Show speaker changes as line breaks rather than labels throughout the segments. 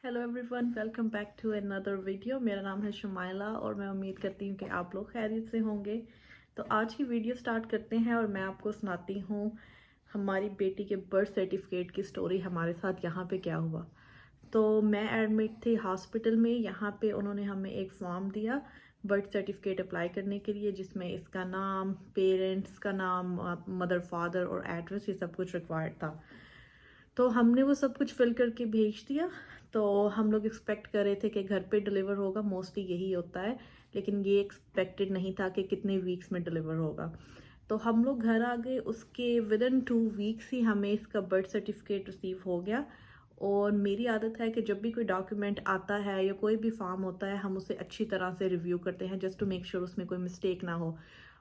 Hello everyone, welcome back to another video. मेरा नाम है शुमाइला और मैं उम्मीद करती हूँ कि आप लोग खैरियत से होंगे। तो आज की वीडियो स्टार्ट करते हैं और मैं आपको सुनाती हूँ हमारी बेटी के बर्थ सर्टिफिकेट की स्टोरी। हमारे साथ यहाँ पे क्या हुआ। तो मैं एडमिट थी हॉस्पिटल में। यहाँ पे उन्होंने हमें एक फॉर्म दिया बर्थ सर्टिफिकेट अप्लाई करने के लिए, जिसमें इसका नाम, पेरेंट्स का नाम, मदर फादर और एड्रेस, ये सब कुछ रिक्वायर्ड था। तो हमने वो सब कुछ फिल करके भेज दिया। तो हम लोग एक्सपेक्ट कर रहे थे कि घर पे डिलीवर होगा, मोस्टली यही होता है, लेकिन ये एक्सपेक्टेड नहीं था कि कितने वीक्स में डिलीवर होगा। तो हम लोग घर आ गए, उसके विद इन 2 वीक्स ही हमें इसका बर्थ सर्टिफिकेट रिसीव हो गया। और मेरी आदत है कि जब भी कोई डॉक्यूमेंट आता है या कोई भी फॉर्म होता है, हम उसे अच्छी तरह से रिव्यू करते हैं जस्ट टू मेक श्योर उसमें कोई मिस्टेक ना हो।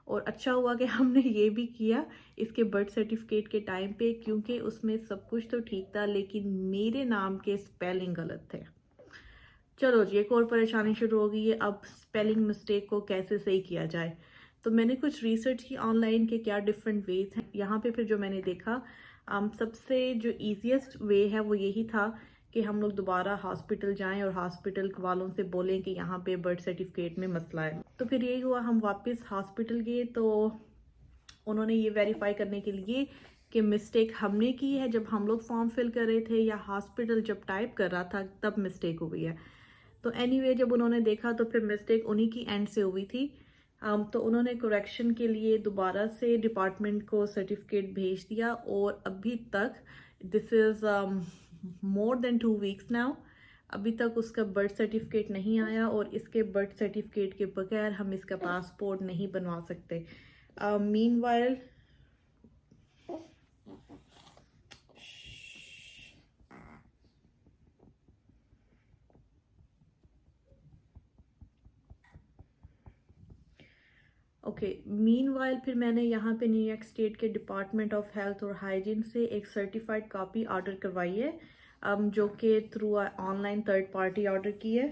और अच्छा हुआ कि हमने ये भी किया इसके बर्थ सर्टिफिकेट के टाइम पे, क्योंकि उसमें सब कुछ तो ठीक था लेकिन मेरे नाम के स्पेलिंग गलत थे। चलो जी, एक और परेशानी शुरू हो गई है। अब स्पेलिंग मिस्टेक को कैसे सही किया जाए। तो मैंने कुछ रिसर्च की ऑनलाइन के क्या डिफरेंट वेज हैं। यहाँ पे फिर जो मैंने देखा, सबसे जो इजीएस्ट वे है वो यही था कि हम लोग दोबारा हॉस्पिटल जाएं और हॉस्पिटल वालों से बोलें कि यहाँ पे बर्थ सर्टिफिकेट में मसला है। तो फिर यही हुआ, हम वापस हॉस्पिटल गए। तो उन्होंने ये वेरीफाई करने के लिए कि मिस्टेक हमने की है जब हम लोग फॉर्म फिल कर रहे थे, या हॉस्पिटल जब टाइप कर रहा था तब मिस्टेक हुई है। तो एनीवे जब उन्होंने देखा तो फिर मिस्टेक उन्हीं की एंड से हुई थी। तो उन्होंने करेक्शन के लिए दोबारा से डिपार्टमेंट को सर्टिफिकेट भेज दिया और अभी तक, this is more than 2 weeks now, अभी तक उसका बर्थ सर्टिफिकेट नहीं आया। और इसके बर्थ सर्टिफिकेट के बगैर हम इसका पासपोर्ट नहीं बनवा सकते। मीनवाइल ओके, मीनवाइल फिर मैंने यहाँ पे न्यूयॉर्क स्टेट के डिपार्टमेंट ऑफ हेल्थ और हाइजीन से एक सर्टिफाइड कॉपी ऑर्डर करवाई है, जो कि through online third party order की है।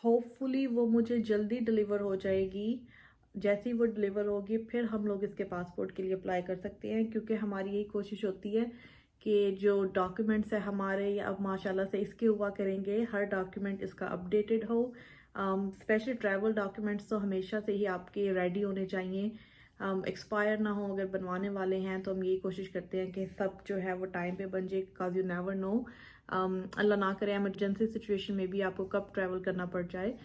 होपफुली वो मुझे जल्दी डिलीवर हो जाएगी। जैसे ही वो डिलीवर होगी फिर हम लोग इसके पासपोर्ट के लिए अप्लाई कर सकते हैं, क्योंकि हमारी यही कोशिश होती है कि जो डॉक्यूमेंट्स है हमारे, या अब माशाल्लाह से इसके हुआ करेंगे, हर डॉक्यूमेंट इसका अपडेटेड हो। स्पेशल ट्रैवल डॉक्यूमेंट्स तो हमेशा से ही आपके रेडी होने चाहिए, एक्सपायर ना हो। अगर बनवाने वाले हैं तो हम यही कोशिश करते हैं कि सब जो है वो टाइम पे बन जाए, बिकॉज यू नेवर नो, अल्लाह ना करे एमरजेंसी सिचुएशन में भी आपको कब ट्रैवल करना पड़ जाए।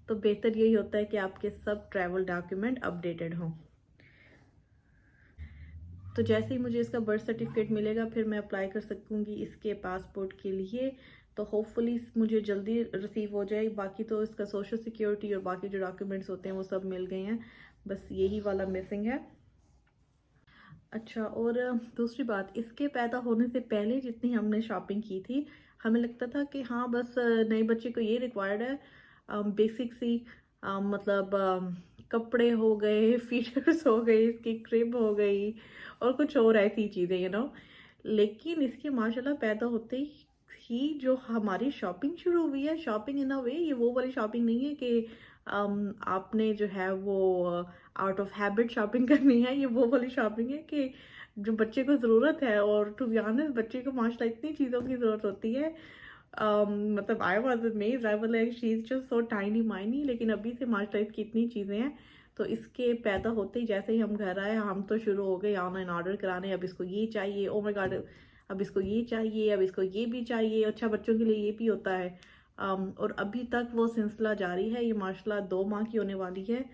तो बेहतर यही होता है कि आपके सब ट्रैवल डॉक्यूमेंट अपडेटेड हों। तो जैसे ही मुझे इसका बर्थ सर्टिफिकेट मिलेगा फिर मैं अप्लाई कर सकूँगी इसके पासपोर्ट के लिए। तो होपफुली मुझे जल्दी रिसीव हो जाए। बाकी तो इसका सोशल सिक्योरिटी और बाकी जो डॉक्यूमेंट्स होते हैं वो सब मिल गए हैं, बस यही वाला मिसिंग है। अच्छा, और दूसरी बात, इसके पैदा होने से पहले जितनी हमने शॉपिंग की थी, हमें लगता था कि हाँ बस नए बच्चे को ये रिक्वायर्ड है, बेसिक सी, मतलब कपड़े हो गए, फीचर्स हो गए, इसकी क्रिब हो गई और कुछ और ऐसी चीज़ें, लेकिन इसके माशाल्लाह पैदा होते ही जो हमारी शॉपिंग शुरू हुई है, शॉपिंग इन अ वे, ये वो वाली शॉपिंग नहीं है कि आपने जो है वो आउट ऑफ हैबिट शॉपिंग करनी है। ये वो वाली शॉपिंग है कि जो बच्चे को ज़रूरत है। और टू बी ऑनेस्ट, बच्चे को माशाल्लाह इतनी चीज़ों की ज़रूरत होती है। मतलब I was amazed, I was like she is just so tiny miny, लेकिन अभी से माशाल्लाह इसकी इतनी चीज़ें हैं। तो इसके पैदा होते ही जैसे ही हम घर आए, हम तो शुरू हो गए ऑनलाइन ऑर्डर कराने। अब इसको ये चाहिए, ओ माय गॉड, अब इसको ये चाहिए, अब इसको ये भी चाहिए। अच्छा, बच्चों के लिए ये भी होता है। और अभी तक वो सिलसिला जारी है। ये माशाल्लाह 2 माह की होने वाली है।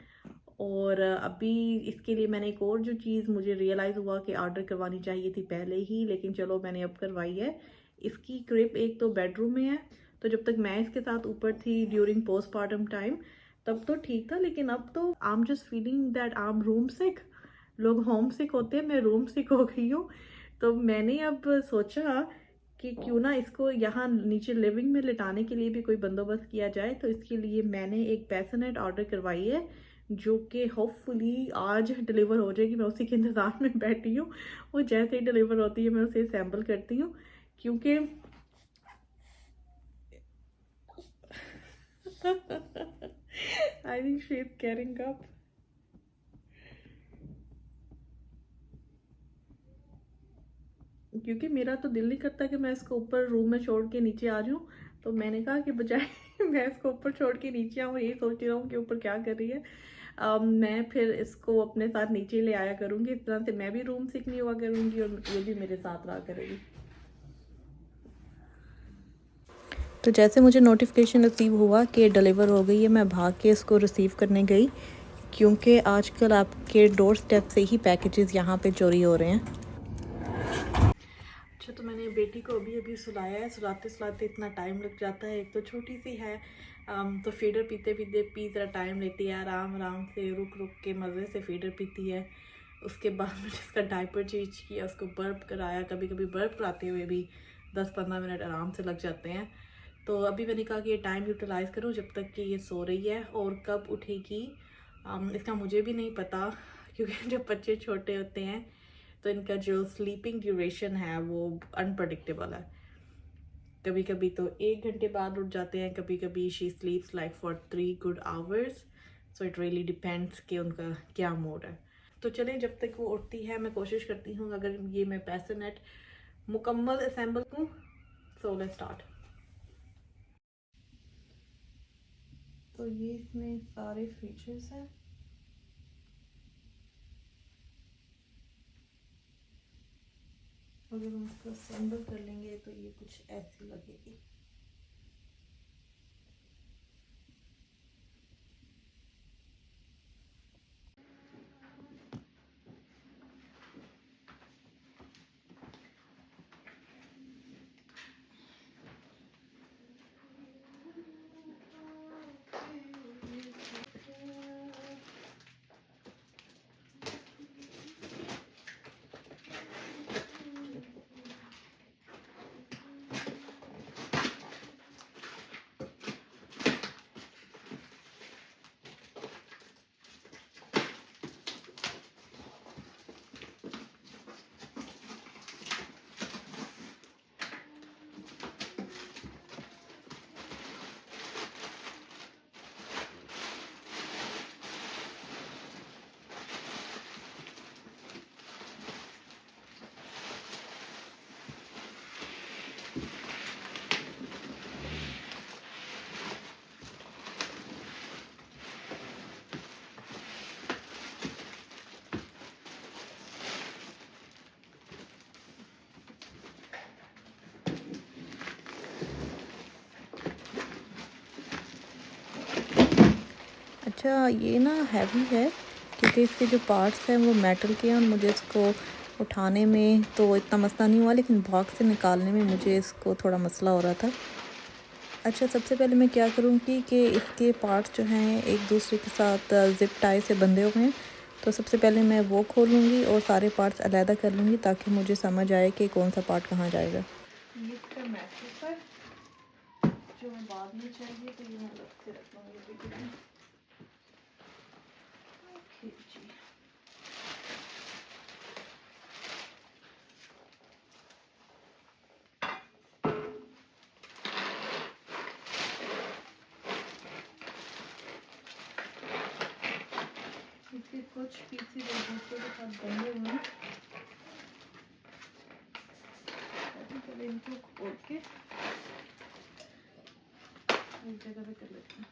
और अभी इसके लिए मैंने एक और जो चीज़ मुझे रियलाइज़ हुआ कि ऑर्डर करवानी चाहिए थी पहले ही, लेकिन चलो मैंने अब करवाई है। इसकी क्रिप एक तो बेडरूम में है। तो जब तक मैं इसके साथ ऊपर थी ड्यूरिंग पोस्टमार्टम टाइम तब तो ठीक था, लेकिन अब तो I am just feeling that I am room sick. लोग होम सिक होते हैं, मैं रूम सिक हो गई हूँ। तो मैंने अब सोचा कि क्यों ना इसको यहाँ नीचे लिविंग में लिटाने के लिए भी कोई बंदोबस्त किया जाए। तो इसके लिए मैंने एक बेसिनेट ऑर्डर करवाई है, जो कि होपफुली आज डिलीवर हो जाएगी। मैं उसी के इंतज़ार में बैठी हूँ। वो जैसे ही डिलीवर होती है मैं उसे असेंबल करती हूँ, क्योंकि I think she is carrying up. क्योंकि मेरा तो दिल नहीं करता कि मैं इसको ऊपर रूम में छोड़ के नीचे आ जाऊँ। तो मैंने कहा कि बजाय मैं इसको ऊपर छोड़ के नीचे आऊँ, यही सोच रहा हूँ कि ऊपर क्या कर रही है। मैं फिर इसको अपने साथ नीचे ले आया करूँगी, इस तरह से मैं भी रूम सिक नहीं हुआ करूँगी और ये भी मेरे साथ रहा करेगी। तो जैसे मुझे नोटिफिकेशन रिसीव हुआ कि डिलीवर हो गई है, मैं भाग के इसको रिसीव करने गई, क्योंकि आजकल आपके डोर स्टेप से ही पैकेजेस यहाँ पे चोरी हो रहे हैं। अच्छा, तो मैंने बेटी को अभी अभी सुलाया है। सुलाते सुलाते इतना टाइम लग जाता है, एक तो छोटी सी है, तो फीडर पीते पीते ज़रा टाइम लेती है, आराम आराम से रुक रुक के मज़े से फीडर पीती है। उसके बाद मैंने इसका डायपर चेंज किया, उसको बर्प कराया। कभी कभी बर्प कराते हुए भी 10-15 मिनट आराम से लग जाते हैं। तो अभी मैंने कहा कि ये टाइम यूटिलाइज़ करूँ जब तक कि ये सो रही है, और कब उठेगी इसका मुझे भी नहीं पता, क्योंकि जब बच्चे छोटे होते हैं तो इनका जो स्लीपिंग ड्यूरेशन है वो अनप्रडिक्टेबल है। कभी कभी तो 1 घंटे बाद उठ जाते हैं, कभी कभी she स्लीप्स like for 3 good hours. So it really depends कि उनका क्या मूड है। तो चलें, जब तक वो उठती है मैं कोशिश करती हूँ अगर ये मैं पैसेनेट मुकम्मल असेंबल करूँ। So let's start. तो ये इसमें सारे फीचर्स हैं। अगर हम इसको असेंबल कर लेंगे तो ये कुछ ऐसी लगेगी। अच्छा, ये ना हैवी है क्योंकि इसके जो पार्ट्स हैं वो मेटल के हैं, और मुझे इसको उठाने में तो इतना मसला नहीं हुआ, लेकिन बॉक्स से निकालने में मुझे इसको थोड़ा मसला हो रहा था। अच्छा, सबसे पहले मैं क्या करूँगी कि इसके पार्ट्स जो हैं एक दूसरे के साथ ज़िप टाई से बंधे हुए हैं, तो सबसे पहले मैं वो खोलूँगी और सारे पार्ट्स अलहदा कर लूँगी ताकि मुझे समझ आए कि कौन सा पार्ट कहाँ जाएगा। ये इसका मैट्रेस है जो मैं बाद में चाहिए तो ये मैं अलग से रख लूँगी। ओके जी। इसके कुछ पीसेज एक दूसरे के साथ बंधे हुए हैं, पहले इनको खोल के एक जगह पे कर लेते हैं।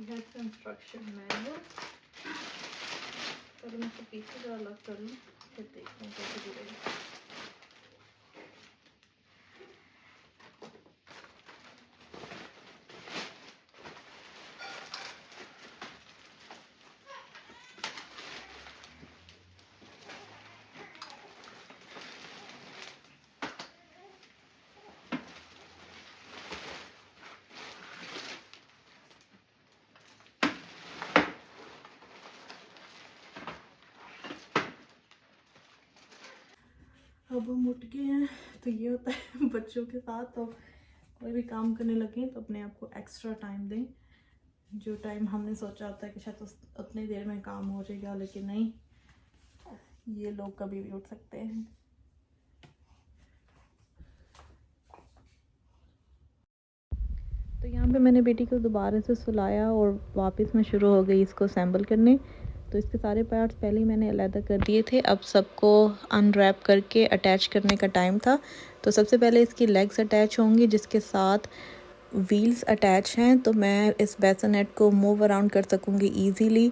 That's instruction manual. तो मैं इसको पीछे से अलग कर लूँ, फिर देखते हैं कैसे जुड़ेगा। अब हम उठ गए हैं, तो ये होता है बच्चों के साथ। तो कोई भी काम करने लगे तो अपने आप को एक्स्ट्रा टाइम दें। जो टाइम हमने सोचा होता है कि शायद उतनी देर में काम हो जाएगा, लेकिन नहीं, ये लोग कभी भी उठ सकते हैं। तो यहाँ पे मैंने बेटी को दोबारा से सुलाया और वापस मैं शुरू हो गई इसको असेंबल करने। तो इसके सारे पार्ट्स पहले ही मैंने अलहदा कर दिए थे, अब सबको अनरैप करके अटैच करने का टाइम था। तो सबसे पहले इसकी लेग्स अटैच होंगी, जिसके साथ व्हील्स अटैच हैं, तो मैं इस बेसनेट को मूव अराउंड कर सकूँगी ईज़िली।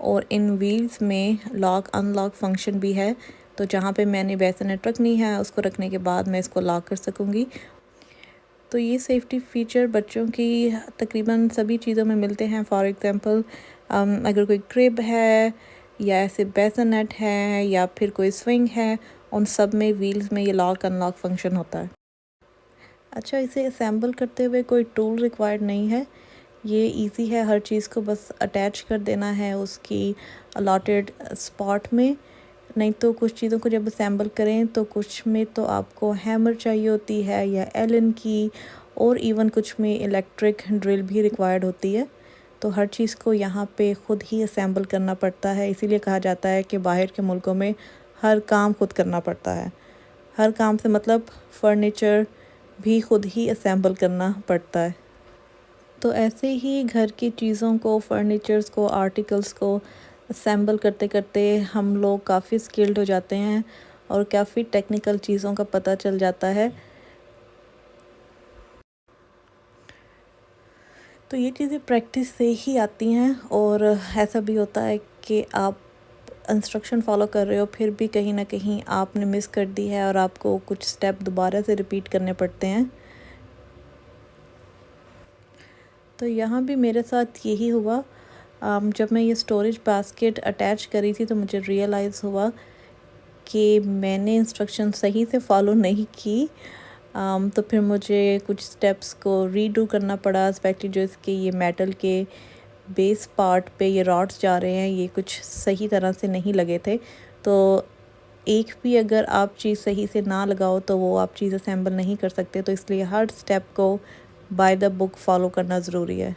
और इन व्हील्स में लॉक अनलॉक फंक्शन भी है, तो जहाँ पे मैंने बेसनेट रखनी है उसको रखने के बाद मैं इसको लॉक कर सकूँगी। तो ये सेफ्टी फ़ीचर बच्चों की तकरीबन सभी चीज़ों में मिलते हैं। फॉर एग्ज़ाम्पल अगर कोई क्रिब है या ऐसे बेसनेट है या फिर कोई स्विंग है, उन सब में व्हील्स में ये लॉक अनलॉक फंक्शन होता है। अच्छा, इसे असेंबल करते हुए कोई टूल रिक्वायर्ड नहीं है, ये इजी है। हर चीज़ को बस अटैच कर देना है उसकी अलॉटेड स्पॉट में। नहीं तो कुछ चीज़ों को जब असेंबल करें तो कुछ में तो आपको हैमर चाहिए होती है या एलन की, और इवन कुछ में इलेक्ट्रिक ड्रिल भी रिक्वायर्ड होती है। तो हर चीज़ को यहाँ पे ख़ुद ही असेंबल करना पड़ता है। इसीलिए कहा जाता है कि बाहर के मुल्कों में हर काम खुद करना पड़ता है। हर काम से मतलब फर्नीचर भी खुद ही असेंबल करना पड़ता है। तो ऐसे ही घर की चीज़ों को, फर्नीचर्स को, आर्टिकल्स को असेंबल करते करते हम लोग काफ़ी स्किल्ड हो जाते हैं और काफ़ी टेक्निकल चीज़ों का पता चल जाता है। तो ये चीज़ें प्रैक्टिस से ही आती हैं, और ऐसा भी होता है कि आप इंस्ट्रक्शन फॉलो कर रहे हो, फिर भी कहीं ना कहीं आपने मिस कर दी है और आपको कुछ स्टेप दोबारा से रिपीट करने पड़ते हैं। तो यहाँ भी मेरे साथ यही हुआ। जब मैं ये स्टोरेज बास्केट अटैच करी थी तो मुझे रियलाइज़ हुआ कि मैंने इंस्ट्रक्शन सही से फॉलो नहीं की। तो फिर मुझे कुछ स्टेप्स को रीडू करना पड़ा, स्पेशली जो इसके ये मेटल के बेस पार्ट पे ये रॉड्स जा रहे हैं, ये कुछ सही तरह से नहीं लगे थे। तो एक भी अगर आप चीज़ सही से ना लगाओ तो वो आप चीज़ असेंबल नहीं कर सकते। तो इसलिए हर स्टेप को बाय द बुक फॉलो करना ज़रूरी है।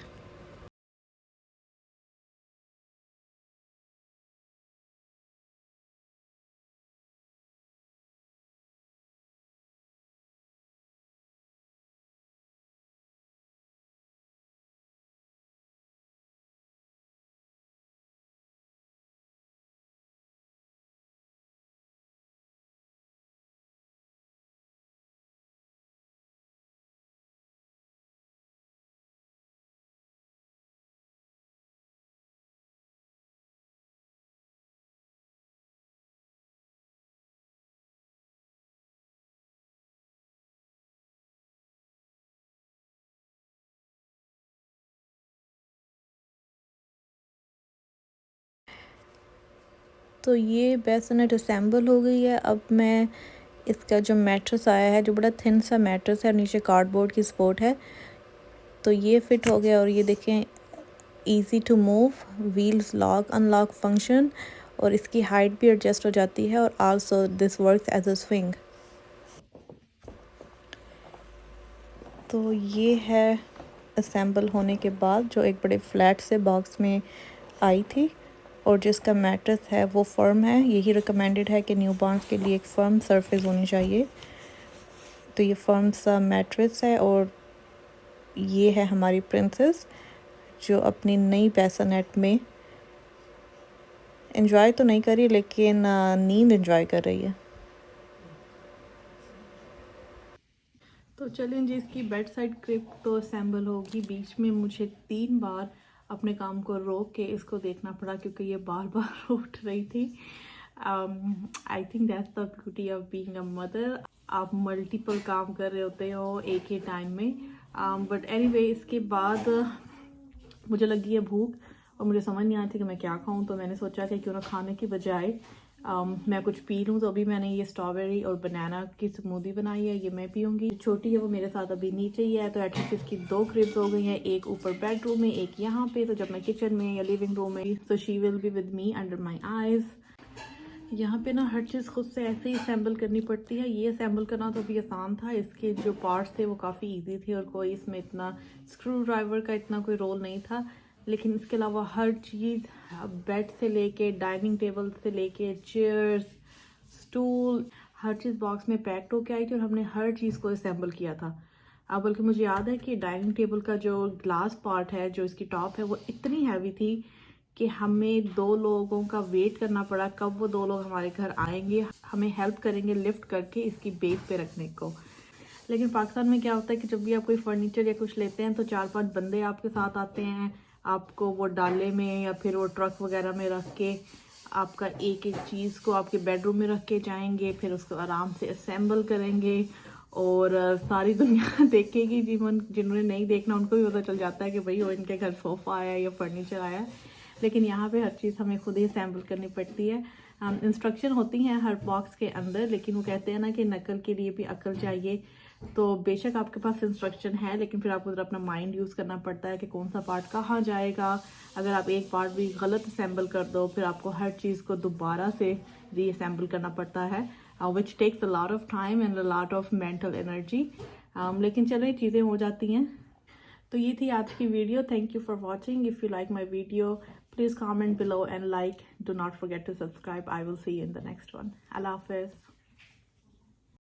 तो ये बेसनेट असेंबल हो गई है। अब मैं इसका जो मैट्रेस आया है, जो बड़ा थिन सा मैट्रेस है, नीचे कार्डबोर्ड की सपोर्ट है, तो ये फिट हो गया। और ये देखें, easy to move, wheels lock unlock function, और इसकी हाइट भी एडजस्ट हो जाती है। और also this works as a swing. तो ये है असेंबल होने के बाद जो एक बड़े फ्लैट से बॉक्स में आई थी, और जिसका मैट्रेस है वो फर्म है। यही रिकमेंडेड है कि न्यूबॉर्न्स के लिए एक फर्म सरफेस होनी चाहिए। तो ये फर्म सा मैट्रेस है, और ये है हमारी प्रिंसेस जो अपनी नई बेसनेट में एंजॉय तो नहीं कर रही, लेकिन नींद एंजॉय कर रही है। तो चलें जी, इसकी बेड साइड क्रिप तो असेंबल होगी। बीच में मुझे 3 बार अपने काम को रोक के इसको देखना पड़ा क्योंकि ये बार बार उठ रही थी। I think that's the beauty of being a mother. आप मल्टीपल काम कर रहे होते हो एक ही टाइम में। बट एनीवे इसके बाद मुझे लगी है भूख और मुझे समझ नहीं आती कि मैं क्या खाऊं, तो मैंने सोचा कि क्यों ना खाने की बजाय मैं कुछ पी लूँ। तो अभी मैंने ये स्ट्रॉबेरी और बनाना की स्मूदी बनाई है, ये मैं पीऊँगी। छोटी है वो मेरे साथ अभी नीचे ही है, तो एटलीस्ट इसकी 2 क्रिब्स हो गई हैं, एक ऊपर बेडरूम में, एक यहाँ पे। तो जब मैं किचन में या लिविंग रूम में, तो she will be with me under my eyes. यहाँ पे ना हर चीज़ खुद से ऐसे ही असेंबल करनी पड़ती है। ये असेंबल करना तो अभी आसान था, इसके जो पार्ट्स थे वो काफ़ी इजी थे और कोई इसमें इतना स्क्रू ड्राइवर का इतना कोई रोल नहीं था। लेकिन इसके अलावा हर चीज़, बेड से लेके डाइनिंग टेबल से लेके चेयर्स, स्टूल, हर चीज़ बॉक्स में पैक्ड होके आई थी और हमने हर चीज़ को असेंबल किया था। अब बल्कि मुझे याद है कि डाइनिंग टेबल का जो ग्लास पार्ट है, जो इसकी टॉप है, वो इतनी हैवी थी कि हमें 2 लोगों का वेट करना पड़ा कब वो 2 लोग हमारे घर आएंगे, हमें हेल्प करेंगे लिफ्ट करके इसकी बेस पे रखने को। लेकिन पाकिस्तान में क्या होता है कि जब भी आप कोई फर्नीचर या कुछ लेते हैं तो 4-5 बंदे आपके साथ आते हैं, आपको वो डाले में या फिर वो ट्रक वगैरह में रख के आपका एक एक चीज़ को आपके बेडरूम में रख के जाएंगे, फिर उसको आराम से असेंबल करेंगे और सारी दुनिया देखेगी। जिन्होंने नहीं देखना उनको भी पता चल जाता है कि भाई वो इनके घर सोफ़ा आया या फर्नीचर आया। लेकिन यहाँ पे हर चीज़ हमें खुद ही असेंबल करनी पड़ती है। इंस्ट्रक्शन होती हैं हर बॉक्स के अंदर, लेकिन वो कहते हैं ना कि नकल के लिए भी अकल चाहिए। तो बेशक आपके पास इंस्ट्रक्शन है, लेकिन फिर आपको अपना माइंड यूज़ करना पड़ता है कि कौन सा पार्ट कहाँ जाएगा। अगर आप एक पार्ट भी गलत असेंबल कर दो, फिर आपको हर चीज़ को दोबारा से रीअसेंबल करना पड़ता है, which takes a lot of time and a lot of mental energy. लेकिन चलो चीज़ें हो जाती हैं। तो ये थी आज की video. Thank you for watching. If you like my video, please comment below and like. Do not forget to subscribe. I will see you in the next one. Allah Hafiz.